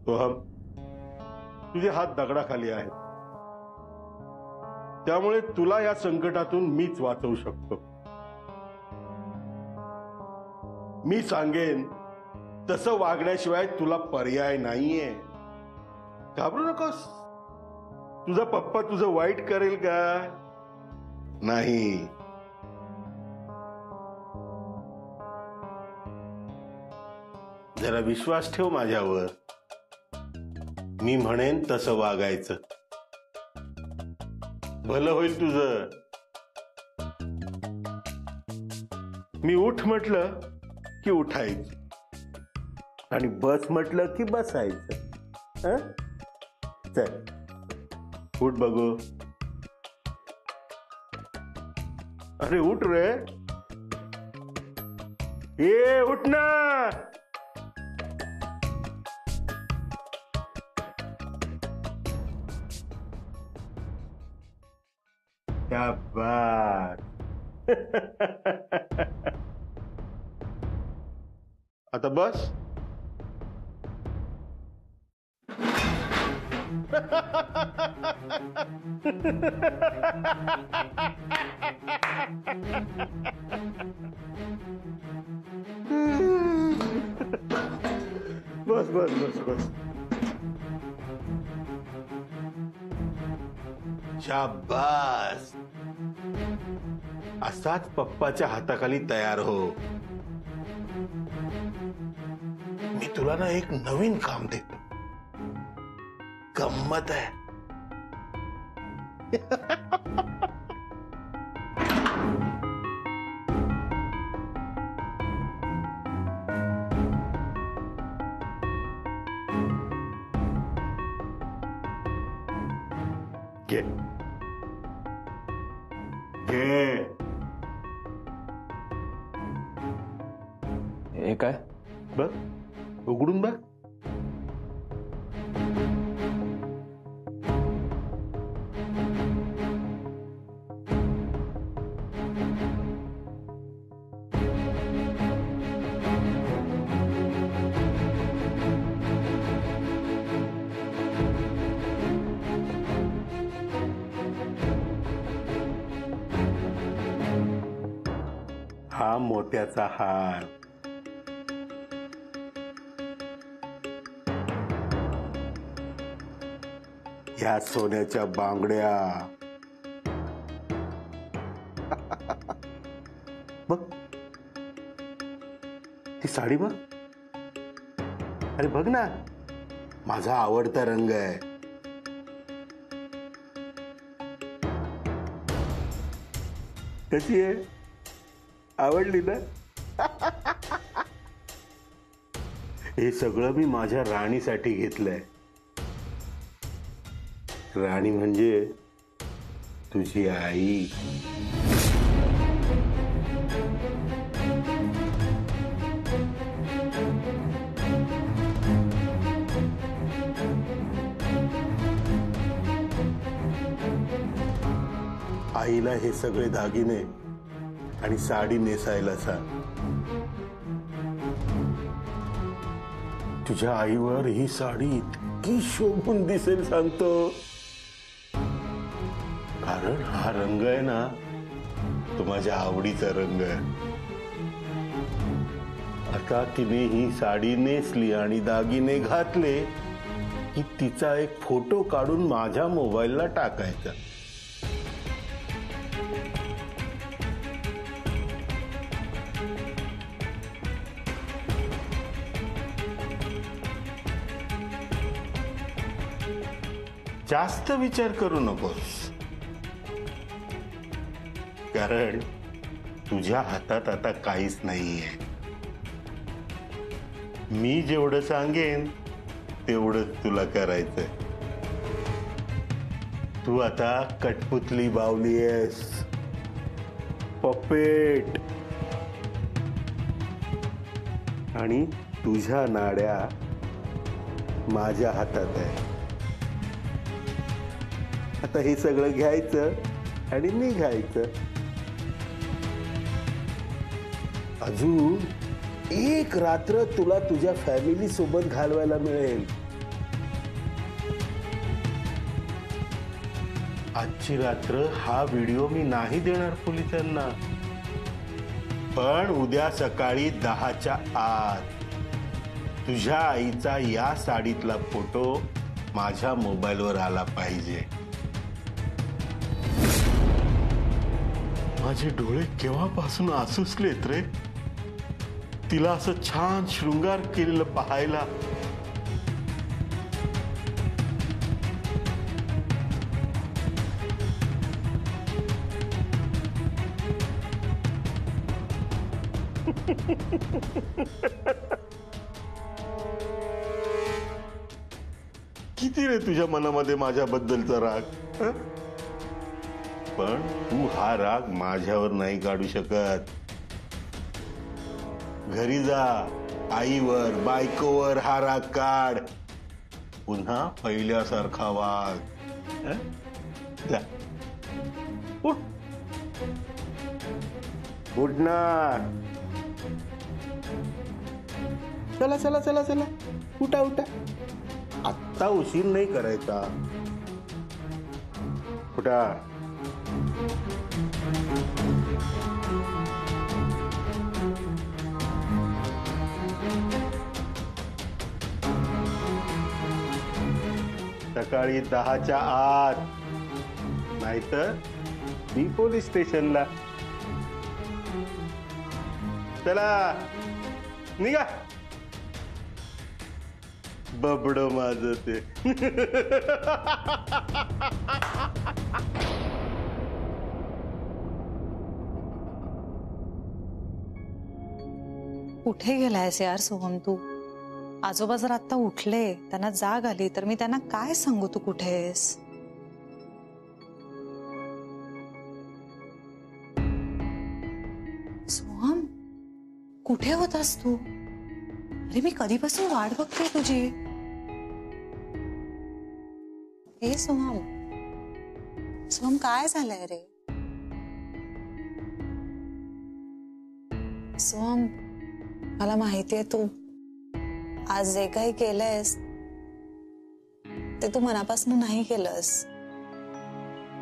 सोहम, तुझे हात दगडाखाली आहेत, त्यामुळे तुला या संकटातून मीच वाचवू शकतो. मी सांगेन तसं वागण्याशिवाय तुला पर्याय नाहीये. घाबरू नकोस. तुझा पप्पा तुझं वाईट करेल का? नाही. जरा विश्वास ठेव माझ्यावर. मी म्हणेन तसं वागायचं. भलं होईल तुझं. मी उठ म्हटलं की उठायचं आणि बस म्हटलं की बसायचं. चल उठ बघू. अरे उठ रे. ये उठ ना. क्या बात. आता बस. बस बस बस बस. शाबास. असाच पप्पाच्या हाताखाली तयार हो. मी तुला ना एक नवीन काम देतो. गम्मत आहे. घे घे. हे काय? बघ, उघडून बघ. हा मोत्याचा हार. ह्या सोन्याच्या बांगड्या. बघ ती साडी बघ. अरे बघ ना, माझा आवडता रंग आहे. कशी आहे? आवडली ना? हे सगळं मी माझ्या राणीसाठी घेतलंय. राणी म्हणजे तुझी आई. आईला हे सगळे दागिने आणि साडी नेसायला सांग. तुझ्या आईवर ही साडी इतकी शोभून दिसेल सांगतो. कारण हा रंग आहे ना, तो माझ्या आवडीचा रंग आहे. आता तिने ही साडी नेसली आणि दागिने घातले की तिचा एक फोटो काढून माझ्या मोबाईलला टाकायचा. जास्त विचार करू नकोस. कारण तुझ्या हातात आता काहीच नाहीये. मी जेवढं सांगेन तेवढंच तुला करायचंय. तू आता कठपुतली बावली आहेस. पपेट. आणि तुझ्या नाड्या माझ्या हातात आहे. आता हे सगळं घ्यायचं आणि निघायचं. अजून एक रात्र तुला तुझ्या फॅमिली सोबत घालवायला मिळेल. आजची रात्र हा व्हिडिओ मी नाही देणार पोलिसांना, पण उद्या सकाळी 10च्या आत तुझ्या आईचा या साडीतला फोटो माझ्या मोबाईलवर आला पाहिजे. माझे डोळे केव्हापासून आसुसलेत रे तिला असं छान शृंगार केलेलं पाहायला. किती रे तुझ्या मनामध्ये माझ्याबद्दलचा राग, पण तू हा राग माझ्यावर नाही काढू शकत. घरी जा, आईवर बायकोवर हा राग काढ, पुन्हा पहिल्यासारखा वाग. जा उठ. Good night. चला चला चला चला उठा उठा. आत्ता उशीर नाही करायचा. उठा. सकाळी 10च्या आत, नाहीतर मी पोलीस स्टेशनला. चला निघा. बबड माझं ते. कुठे गेलायस यार सोहम तू? आजोबा जर आता उठले, त्यांना जाग आली तर मी त्यांना काय सांगू तू कुठेस? सोहम, कुठे होतास तू? अरे मी कधीपासून वाट बघते तुझी. ए सोहम, सोहम काय झालंय रे? सोहम, मला माहितीये तू आज जे काही केलंयस ते तू मनापासून नाही केलंस.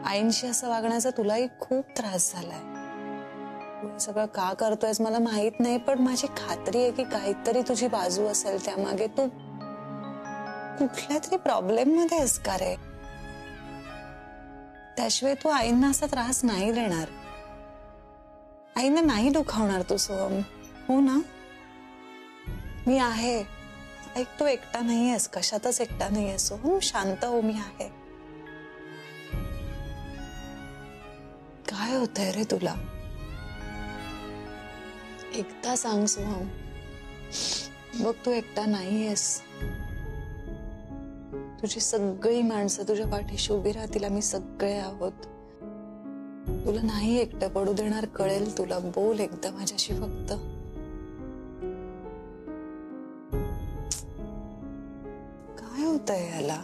आईंशी असं वागण्याचा तुलाही खूप त्रास झालाय. तू सगळं का करतोयस मला माहित नाही, पण माझी खात्री आहे की काहीतरी तुझी बाजू असेल त्यामागे. तू कुठल्या तरी प्रॉब्लेम मध्ये आहेस का रे? त्याशिवाय तू आईंना असा त्रास नाही देणार, आईंना नाही दुखावणार तू सोहम, हो ना? मी आहे. ऐक, तू एकटा नाहीयेस, कशातच एकटा नाहीयेस सोहम. शांत हो, मी आहे. काय होतंय रे तुला? एकदा सांग सोहम. बघ, तू एकटा नाहीयेस. तुझी सगळी माणसं तुझ्या पाठीशी उभी राहतील. आम्ही सगळे आहोत. तुला नाही एकटं पडू देणार, कळेल तुला. बोल एकदा माझ्याशी फक्त. काय होतंय याला?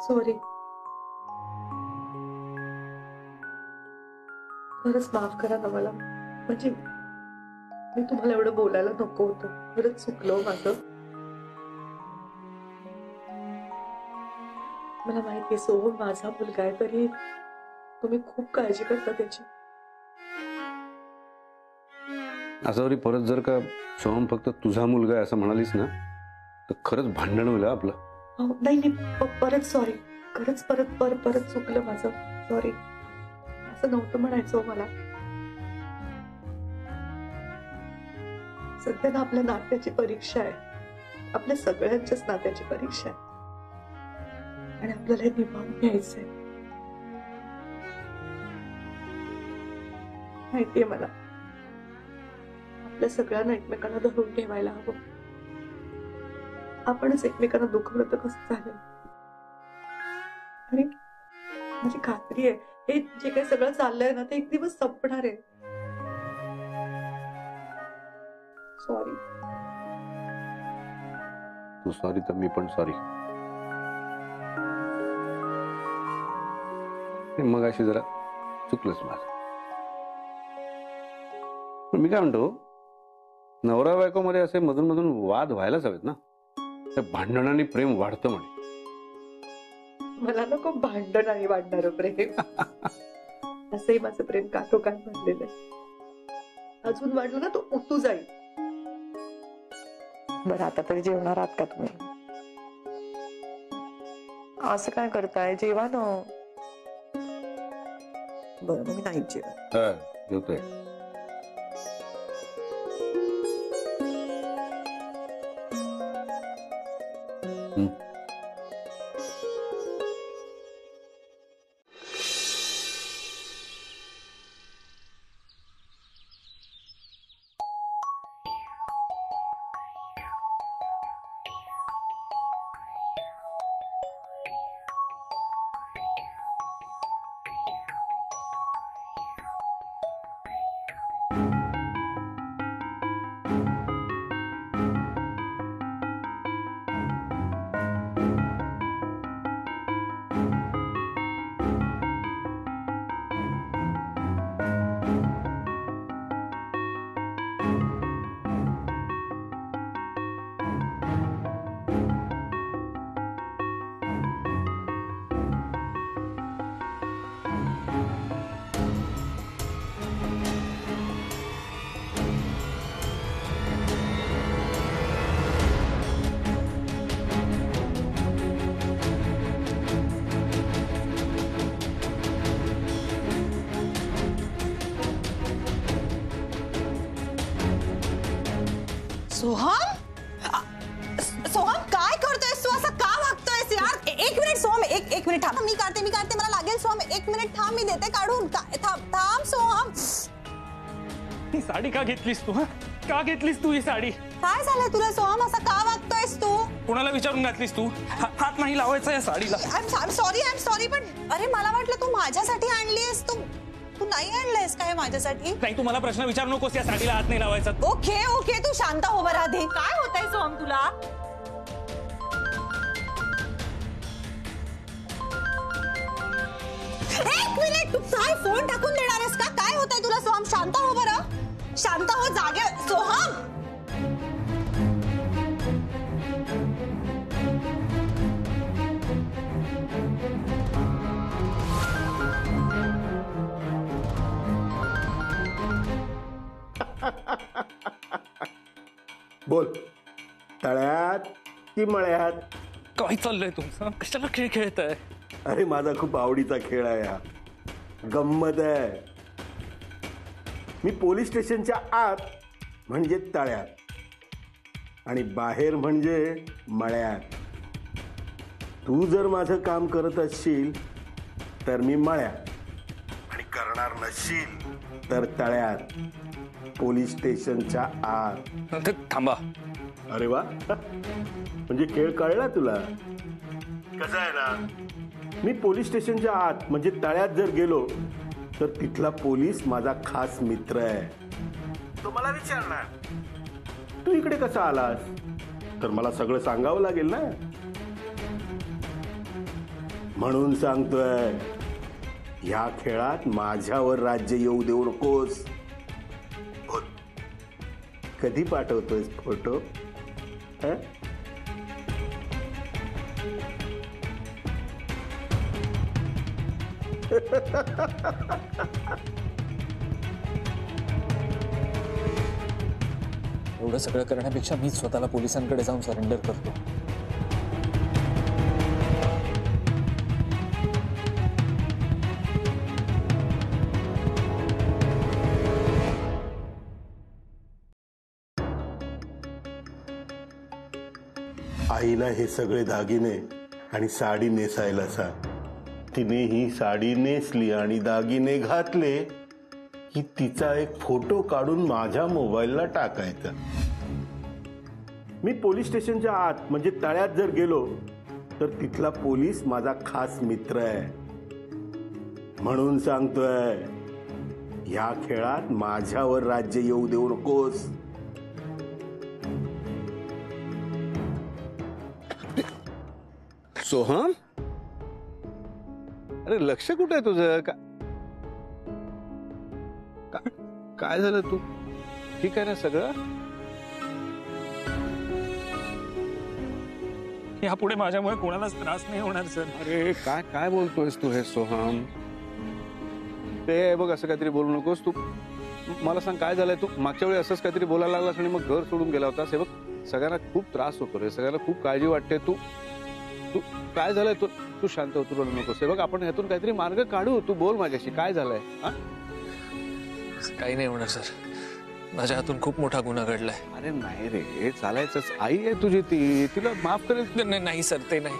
सॉरी. खरंच माफ करा ना मला. म्हणजे मी तुम्हाला एवढं बोलायला नको होतं. खरंच चुकलं माझं. मला माहितीये सोहम माझा मुलगा आहे, तरी तुम्ही खूप काळजी करता त्याची. असावरी परत जर का सोहम फक्त तुझा मुलगा आहे असं म्हणालीस ना तर खरंच भांडण होईल आपलं. नाही परत सॉरी. खरंच परत चुकलं माझं. सॉरी. असं नव्हतं म्हणायचं मला. सध्या ना आपल्या नात्याची परीक्षा आहे. आपल्या सगळ्यांच्याच नात्याची परीक्षा आहे आणि आपल्याला हे निभावून घ्यायचंय. माहितीये मला आपल्या सगळ्यांना एकमेकांना धरून ठेवायला हवं. आपणच एकमेकांना दुखवलं तर कसं चालेल. आणि माझी खात्री आहे हे जे काही सगळं चाललंय ना ते एक दिवस संपणार आहे. सॉरी. तू सॉरी तर मी पण सॉरी. मग अशी जरा चुकलंच माझं. पण मी काय म्हणतो नवरा बायको मध्ये असे मधून मधून वाद व्हायलाच हवेत ना. त्या भांडणाने प्रेम वाढतं म्हणे. मला नको भांडण आणि वाढणारं प्रेम. असंही माझं प्रेम काठोकाठ भरलेलं आहे. अजून वाढलं ना तो उतू जाईल. बरं आता तरी जेवणार आहात का तुम्ही? असं काय करताय? जेवा ना. बरं मग मी नाही जेवत. जेवतोय. सोहम सोहम काय करतोयस तू? असं का वागतोयस यार? एक मिनिट सोहम, एक मिनिट थांब. मी काढते मला लागेल. सोहम एक मिनिट थांब, मी देते काढून. थांब सोहम. ही साडी का घेतलीस तू? का घेतलीस तू ही साडी? काय झालंय तुला सोहम? असं का वागतोयस तू? कोणाला विचारून घातलीस तू? हात नाही लावायचा या साडीला. आय एम सॉरी पण अरे मला वाटलं तू माझ्यासाठी आणलीस. तू नाही आणलंयस काय माझ्यासाठी? नाही तू मला प्रश्न विचारू नकोस. या साडीला हात नाही लावायचा. ओके तू शांत हो बरं आधी. काय होतंय सोहम तुला? एक मिनिट. तू काय फोन टाकून देणार आहेस का? काय होतंय तुला सोहम? शांत हो बरं. शांत हो. जागे सोहम. बोल, तळ्यात की मळ्यात? काय चाललंय तुमचं? कशाला खेळ खेळताय? अरे माझा खूप आवडीचा खेळ आहे हा. गंमत आहे. मी पोलीस स्टेशनच्या आत म्हणजे तळ्यात आणि बाहेर म्हणजे मळ्यात. तू जर माझं काम करत असशील तर मी मळ्यात आणि करणार नसशील तर तळ्यात पोलीस स्टेशनच्या आत. थांबा. अरे वा, म्हणजे खेळ कळला तुला? कसा आहे ना, मी पोलीस स्टेशनच्या आत म्हणजे तळ्यात जर गेलो तर तिथला पोलीस माझा खास मित्र आहे. तो मला विचारणार तू इकडे कसा आलास, तर मला सगळं सांगावं लागेल ना. म्हणून सांगतोय, या खेळात माझ्यावर राज्य येऊ देऊ नकोस. बोल, कधी पाठवतोयस फोटो? हं? एवढं सगळं करण्यापेक्षा मीच स्वतःला पोलिसांकडे जाऊन सरेंडर करतो. आईला हे सगळे दागिने आणि साडी नेसायला सांग. तिने ही साडी नेसली आणि दागिने घातले की तिचा एक फोटो काढून माझ्या मोबाईलला टाकायचा. मी पोलीस स्टेशनच्या आत म्हणजे तळ्यात जर गेलो तर तिथला पोलीस माझा खास मित्र आहे. म्हणून सांगतोय, या खेळात माझ्यावर राज्य येऊ देऊ नकोस. सोहम, अरे लक्ष कुठे आहे तुझं? काय झालं? तू ठीक आहे ना सगळं? यापुढे माझ्यामुळे कोणालाच त्रास नाही होणार सर. अरे काय काय बोलतोयस तू हे सोहम? ते बघ, असं काहीतरी बोलू नकोस तू. मला सांग काय झालंय? तू मागच्या वेळी असंच काहीतरी बोलायला लागलास आणि मग घर सोडून गेला होतास. हे बघ, सगळ्यांना खूप त्रास होतो रे, सगळ्यांना खूप काळजी वाटते. तू तू काय झालंय? तू शांत उतरू नकोस. हे बघ, आपण ह्यातून काहीतरी मार्ग काढू. तू बोल माझ्याशी, काय झालंय? काही नाही होणार सर. माझ्या हातून खूप मोठा गुन्हा घडलाय. अरे नाही रे, चालायचंच. आई आहे तुझी, ती तिला माफ करेल. नाही सर, ते नाही.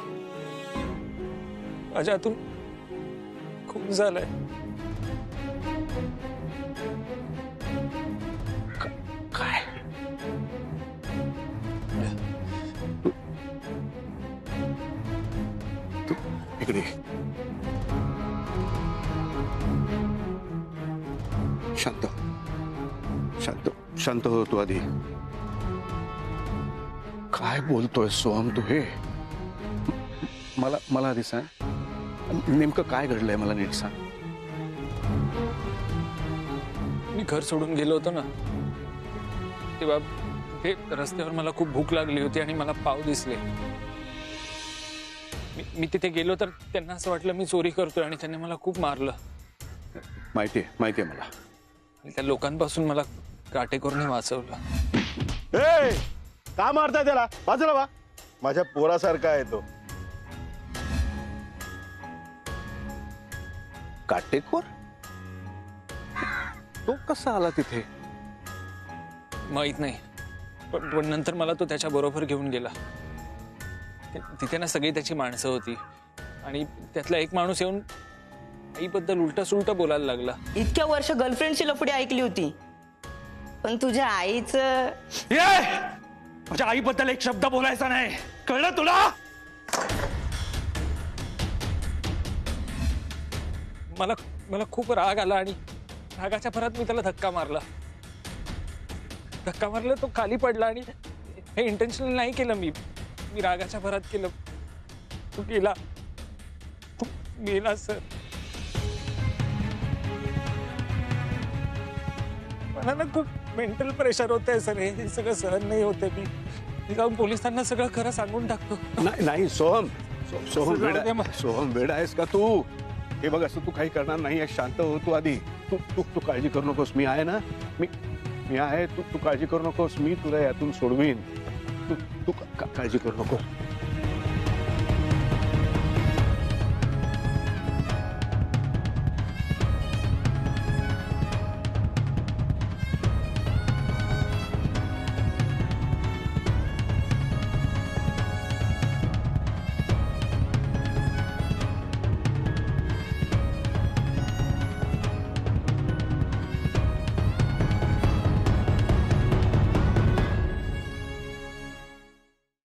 माझ्या हातून खूप झालंय. काय? तू इकडे शांत शांत शांत हो तू आधी. काय बोलतोय सोहम तू हे? मला आधी सांग, नेमकं काय घडलंय मला नीट सांग. मी घर सोडून गेलो होतो ना, तेव्हा ते रस्त्यावर मला खूप भूक लागली होती आणि मला पाव दिसले. मी तिथे गेलो तर त्यांना असं वाटलं मी चोरी करतोय आणि त्यांनी मला खूप मारलं. माहितीये मला. आणि त्या लोकांपासून मला काटेकोरने वाचवलं. ए, का मारताय त्याला? बाजूला वा. माझ्या पोरासारखा आहे तो. काटेकोर? तो कसा आला तिथे? माहित नाही, पण नंतर मला तो त्याच्या बरोबर घेऊन गेला. तिथे ना सगळी त्याची माणसं होती आणि त्यातला एक माणूस येऊन आईबद्दल उलटा सुलटा बोलायला लागला. इतक्या वर्ष गर्लफ्रेंडची लफडी ऐकली होती, पण तुझ्या आईचं माझ्या आईबद्दल एक शब्द बोलायचा नाही, कळलं तुला? मला खूप राग आला आणि रागाच्या भरात मी त्याला धक्का मारला. तो खाली पडला आणि हे इंटेन्शनल नाही केलं मी रागाच्या भरात केलं. तू गेला सर. मला ना खूप मेंटल प्रेशर होत आहे सर. हे सगळं सहन नाही होते. मी जाऊन पोलिसांना सगळं खरं सांगून टाकतो. नाही सोहम वेडा आहेस का तू? हे बघ, असं तू काही करणार नाही. शांत हो तू आधी. तू काळजी करू नकोस. मी आहे ना, मी आहे. तू काळजी करू नकोस. मी तुला यातून सोडवीन. तू काळजी करू नकोस.